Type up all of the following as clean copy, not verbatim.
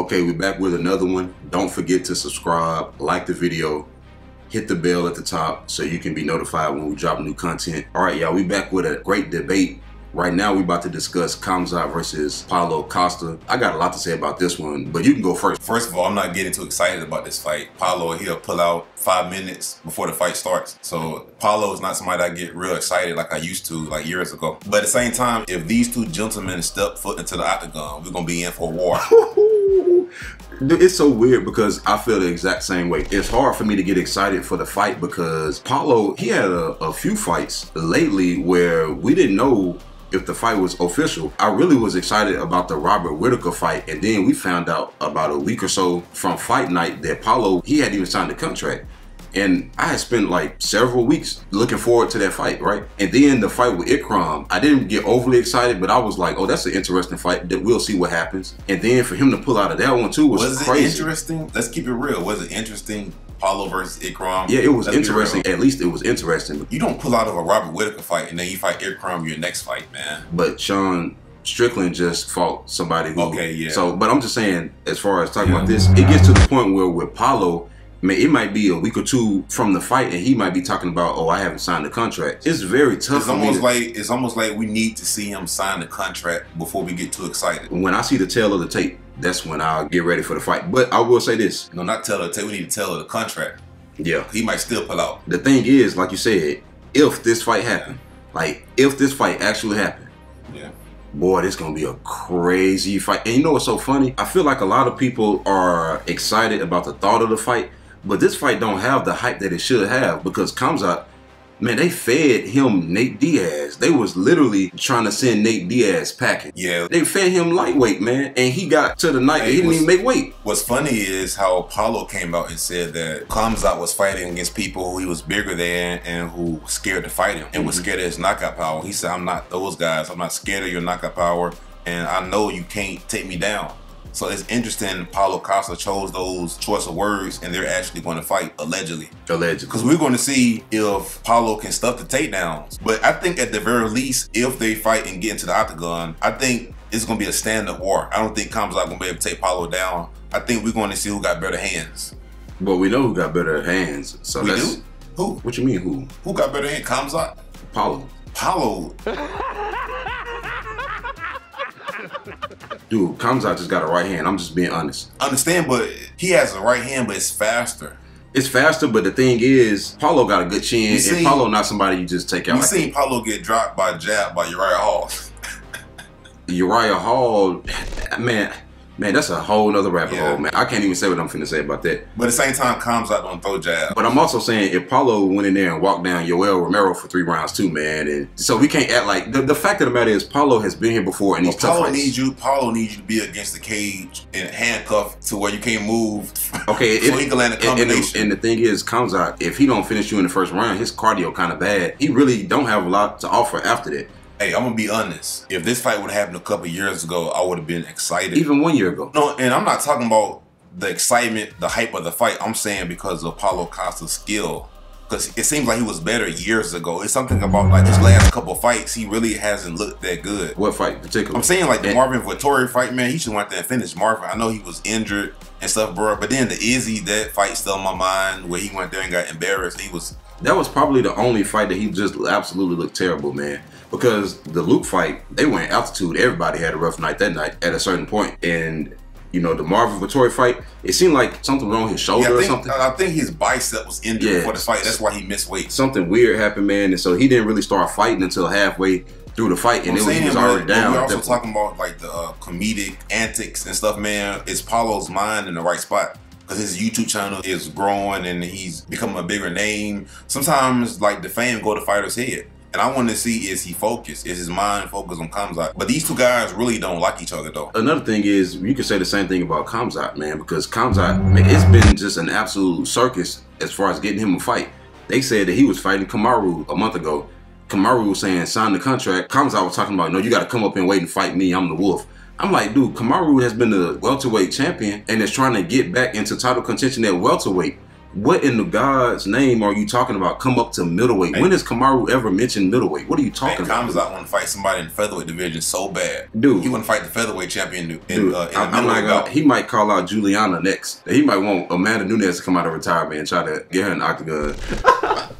Okay, we're back with another one. Don't forget to subscribe, like the video, hit the bell at the top so you can be notified when we drop new content. All right, y'all, we back with a great debate. Right now, we about to discuss Khamzat versus Paulo Costa. I got a lot to say about this one, but you can go first. First of all, I'm not getting too excited about this fight. Paulo, he'll pull out 5 minutes before the fight starts. So Paulo is not somebody I get real excited like I used to, like years ago. But at the same time, if these two gentlemen step foot into the octagon, we're gonna be in for a war. It's so weird because I feel the exact same way. It's hard for me to get excited for the fight because Paulo, he had a few fights lately where we didn't know if the fight was official. I really was excited about the Robert Whitaker fight, and then we found out about a week or so from fight night that Paulo, he hadn't even signed the contract. And I had spent like several weeks looking forward to that fight, right? And then the fight with Ikram, I didn't get overly excited, but I was like, oh, that's an interesting fight. That we'll see what happens. And then for him to pull out of that one too was crazy. Was it interesting? Let's keep it real. Was it interesting? Paulo versus Ikram? Yeah, it was interesting. At least it was interesting. You don't pull out of a Robert Whitaker fight and then you fight Ikram your next fight, man. But Sean Strickland just fought somebody who... Okay, yeah. So, but I'm just saying, as far as talking about this, it gets to the point where with Paulo, man, it might be a week or two from the fight and he might be talking about, oh, I haven't signed the contract. It's very tough. It's almost like we need to see him sign the contract before we get too excited. When I see the tail of the tape, that's when I'll get ready for the fight. But I will say this. No, not tail of the tape. We need to tail of the contract. Yeah. He might still pull out. The thing is, like you said, if this fight happened, like if this fight actually happened, yeah, boy, this gonna be a crazy fight. And you know what's so funny? I feel like a lot of people are excited about the thought of the fight, but this fight don't have the hype that it should have because Khamzat, man, they fed him Nate Diaz. They was literally trying to send Nate Diaz packing. Yeah. They fed him lightweight, man, and he got to the night that he didn't even make weight. What's funny is how Paulo came out and said that Khamzat was fighting against people who he was bigger than and who was scared to fight him and was scared of his knockout power. He said, I'm not those guys. I'm not scared of your knockout power, and I know you can't take me down. So it's interesting Paulo Costa chose those choice of words and they're actually going to fight, allegedly. Allegedly. Because we're going to see if Paulo can stuff the takedowns. But I think at the very least, if they fight and get into the octagon, I think it's going to be a stand-up war. I don't think Khamzat going to be able to take Paulo down. I think we're going to see who got better hands. But we know who got better hands. So we do? Who? What you mean who? Who got better hands? Khamzat? Paulo. Paulo. Dude, Khamzat just got a right hand. I'm just being honest. I understand, but he has a right hand, but it's faster. It's faster, but the thing is, Paulo got a good chin, and Paulo not somebody you just take out. You seen Paulo get dropped by a jab by Uriah Hall. Uriah Hall, man, that's a whole nother rabbit hole, man. I can't even say what I'm finna say about that. But at the same time, Khamzat don't throw jabs. But I'm also saying if Paulo went in there and walked down Yoel Romero for 3 rounds too, man, and so we can't act like the fact of the matter is Paulo has been here before and he's tough fights. Paulo needs you to be against the cage and handcuffed to where you can't move. Okay, so he can land a combination. And the thing is, Khamzat, if he don't finish you in the first round, his cardio kind of bad. He really don't have a lot to offer after that. Hey, I'm gonna be honest. If this fight would have happened a couple years ago, I would have been excited. Even 1 year ago. No, and I'm not talking about the excitement, the hype of the fight. I'm saying because of Paulo Costa's skill. Because it seems like he was better years ago. It's something about like his last couple fights, he really hasn't looked that good. What fight in particular? I'm saying like the Marvin Vettori fight, man, he should went there and finish Marvin. I know he was injured and stuff, bro. But then the Izzy, that fight still in my mind where he went there and got embarrassed. That was probably the only fight that he just absolutely looked terrible, man. Because the Luke fight, they went altitude. Everybody had a rough night that night at a certain point. And, you know, the Marvin Vettori fight, it seemed like something wrong with his shoulder or something. I think his bicep was injured before the fight. That's why he missed weight. Something weird happened, man. And so he didn't really start fighting until halfway through the fight. And he was already down. We're also talking about like the comedic antics and stuff, man. Is Paulo's mind in the right spot? Because his YouTube channel is growing and he's becoming a bigger name. Sometimes like the fame go to fighter's head. And I want to see, is he focused? Is his mind focused on Khamzat? But these two guys really don't like each other, though. Another thing is, you can say the same thing about Khamzat, man, because Khamzat, man, it's been just an absolute circus as far as getting him a fight. They said that he was fighting Kamaru a month ago. Kamaru was saying, sign the contract. Khamzat was talking about, no, you got to come up and wait and fight me. I'm the wolf. I'm like, dude, Kamaru has been the welterweight champion and is trying to get back into title contention at welterweight. what in the God's name are you talking about? Come up to middleweight. When has Kamaru ever mentioned middleweight? What are you talking about? Khamzat want to fight somebody in the featherweight division so bad. Dude. He want to fight the featherweight champion in the middleweight belt. He might call out Juliana next. He might want Amanda Nunes to come out of retirement and try to get her an octagon.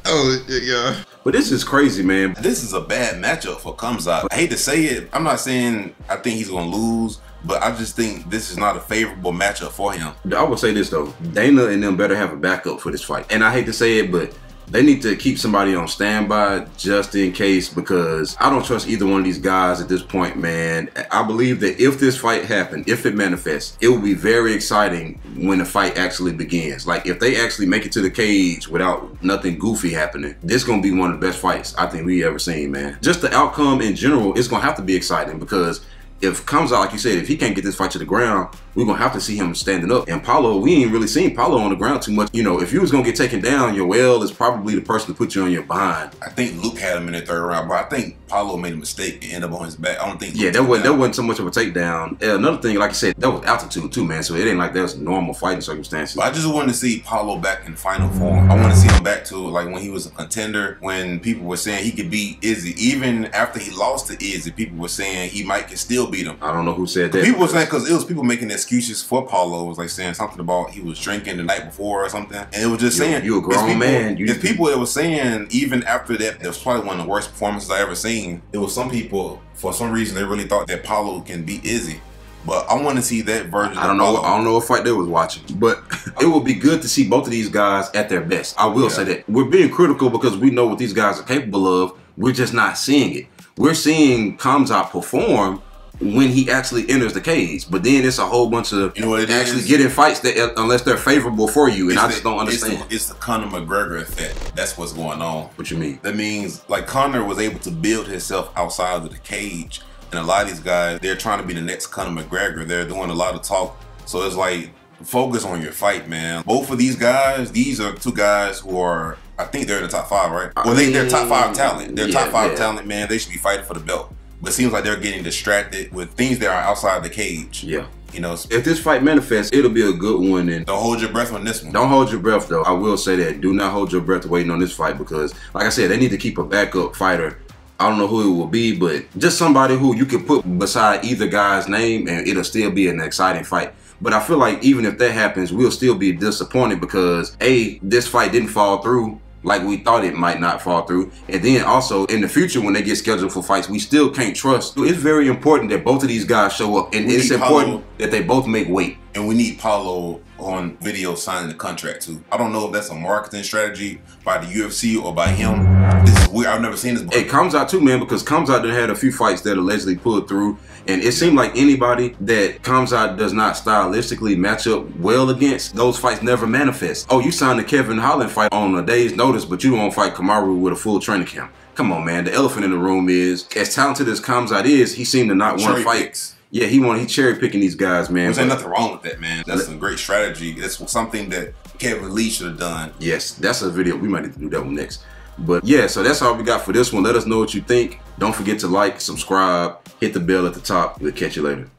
Oh, yeah. But this is crazy, man. This is a bad matchup for Khamzat. I hate to say it. I'm not saying I think he's going to lose, but I just think this is not a favorable matchup for him. I would say this, though. Dana and them better have a backup for this fight. And I hate to say it, but they need to keep somebody on standby just in case, because I don't trust either one of these guys at this point, man. I believe that if this fight happened, if it manifests, it will be very exciting when the fight actually begins. Like, if they actually make it to the cage without nothing goofy happening, this is going to be one of the best fights I think we ever seen, man. Just the outcome in general, it's going to have to be exciting, because if Khamzat, like you said, if he can't get this fight to the ground, we're going to have to see him standing up. And Paulo, we ain't really seen Paulo on the ground too much. You know, if you was going to get taken down, Yoel is probably the person to put you on your behind. I think Luke had him in the third round, but I think Paulo made a mistake and ended up on his back. I don't think that wasn't so much of a takedown. Another thing, like I said, that was altitude too, man. So it ain't like there's normal fighting circumstances. But I just wanted to see Paulo back in final form. I want to see him back to like when he was a contender, when people were saying he could beat Izzy. Even after he lost to Izzy, people were saying he might can still beat him. I don't know who said that. People were saying, because it was people making excuses for Paulo. It was like saying something about he was drinking the night before or something. And it was just saying, you a grown man. There's people that were saying, even after that, it was probably one of the worst performances I ever seen. It was some people, for some reason, they really thought that Paulo can beat Izzy. But I want to see that version. I don't know what fight they was watching, but it would be good to see both of these guys at their best. I will say that. We're being critical because we know what these guys are capable of. We're just not seeing it. We're seeing Khamzat perform when he actually enters the cage, but then it's a whole bunch of actually getting fights that unless they're favorable for you, and I just don't understand. It's the Conor McGregor effect. That's what's going on. What you mean? That means like Conor was able to build himself outside of the cage, and a lot of these guys, they're trying to be the next Conor McGregor. They're doing a lot of talk, so it's like focus on your fight, man. Both of these guys, these are two guys who are, I think they're in the top 5, right? Well, they're top 5 talent. They're top 5 talent, man. They should be fighting for the belt. But it seems like they're getting distracted with things that are outside the cage. Yeah. You know, if this fight manifests, it'll be a good one. And don't hold your breath on this one. Don't hold your breath, though. I will say that. Do not hold your breath waiting on this fight, because, like I said, they need to keep a backup fighter. I don't know who it will be, but just somebody who you can put beside either guy's name and it'll still be an exciting fight. But I feel like even if that happens, we'll still be disappointed because, A, this fight didn't fall through like we thought it might not fall through. And then also in the future when they get scheduled for fights, we still can't trust. It's very important that both of these guys show up, and it's important that they both make weight. And we need Paulo on video signing the contract too. I don't know if that's a marketing strategy by the UFC or by him. This is weird. I've never seen this before. It comes out too, man, because Khamzat done had a few fights that allegedly pulled through, and it seemed like anybody that Khamzat does not stylistically match up well against, those fights never manifest. Oh, you signed the Kevin Holland fight on a day's notice, but you don't fight Kamaru with a full training camp. Come on, man. The elephant in the room is, as talented as Khamzat is, he seemed to not want to fight. Yeah, he cherry picking these guys, man. There's nothing wrong with that, man. That's a great strategy. That's something that Kevin Lee should have done. Yes, that's a video. We might need to do that one next. But yeah, so that's all we got for this one. Let us know what you think. Don't forget to like, subscribe, hit the bell at the top. We'll catch you later.